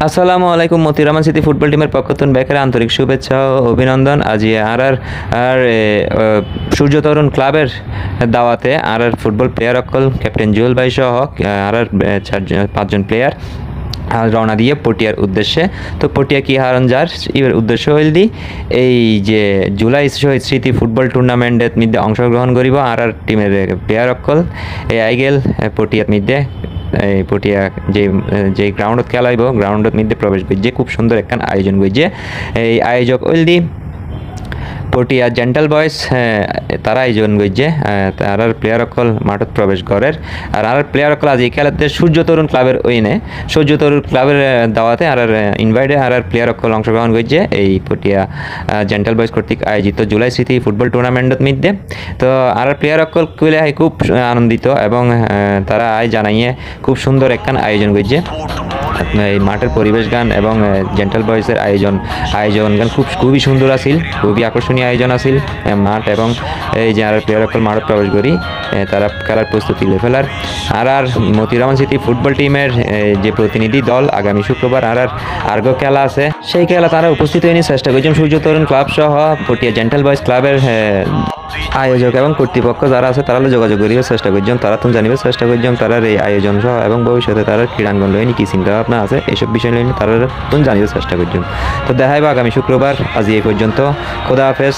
আসসালামু আলাইকুম। Motiur city football টিমের পক্ষ থেকে ব্যাকের আন্তরিক শুভেচ্ছা ও অভিনন্দন। আজি আর সূর্য তরুণ ক্লাবের দাওয়াতে ফুটবল প্লেয়ার অকল ক্যাপ্টেন জুয়েল ভাই সহ পাঁচজন প্লেয়ার রওনা দিয়ে পটিয়ার উদ্দেশ্যে। তো পটিয়া কি হারণ যার এর উদ্দেশ্য হইল দি এই যে জুলাই শহীদ স্মৃতি ফুটবল টুর্নামেন্টের মধ্যে অংশগ্রহণ করিব আর টিমের প্লেয়ার অকল এই আইগেল পটিয়ার মধ্যে এই পটিয়া যে গ্রাউন্ডত খেলাইব গ্রাউন্ডত মধ্যে প্রবেশ করছে। খুব সুন্দর একখান আয়োজন করছে। এই আয়োজক হইল দি পটিয়া জেন্টাল বয়েস তারা আয়োজন করছে। তার প্লেয়ার অকল মাঠত প্রবেশ করের আর প্লেয়ার অকল আজ এই খেলাতে সূর্য তরুণ ক্লাবের ওইনে সূর্য তরুণ ক্লাবের দাওয়াতে ইনভাইটে প্লেয়ার অকল অংশগ্রহণ করছে এই পটিয়া জেন্টাল বয়েস কর্তৃক আয়োজিত জুলাই স্মৃতি ফুটবল টুর্নামেন্টের মধ্যে। তো প্লেয়ার অকল কইলে খুব আনন্দিত এবং তারা জানাইয়ে খুব সুন্দর একখান আয়োজন করছে। এই মাঠের পরিবেশ গান এবং জেন্টাল বয়েসের আয়োজন গান খুবই সুন্দর আছিল, খুবই আকর্ষণীয় আয়োজন আছিল মাঠ এবং এই যে প্লেয়ার অকল মাঠত প্রবেশ করি তারা খেলার প্রস্তুতি ফেলার আর মতিউর সিটি ফুটবল টিমের যে প্রতিনিধি দল আগামী শুক্রবার আর্গো খেলা আছে, সেই খেলা তারা উপস্থিত হয়নি চেষ্টা করছেন সূর্য তরুণ ক্লাব সহ পটিয়া জেন্টাল বয়েস ক্লাবের আয়োজক এবং কর্তৃপক্ষ যারা আছে তারা যোগাযোগ করিবার চেষ্টা করছেন, তারা তুমি জানিবার চেষ্টা করছেন তারা এই আয়োজন সহ এবং ভবিষ্যতে তারা ক্রীড়াঙ্গন লইনি কি চিন্তা ভাবনা আছে এইসব বিষয় লইনি তারা তুমি জানিবার চেষ্টা করছেন। তো দেখাইবা আগামী শুক্রবার। আজ এই পর্যন্ত। খোদা হাফেজ।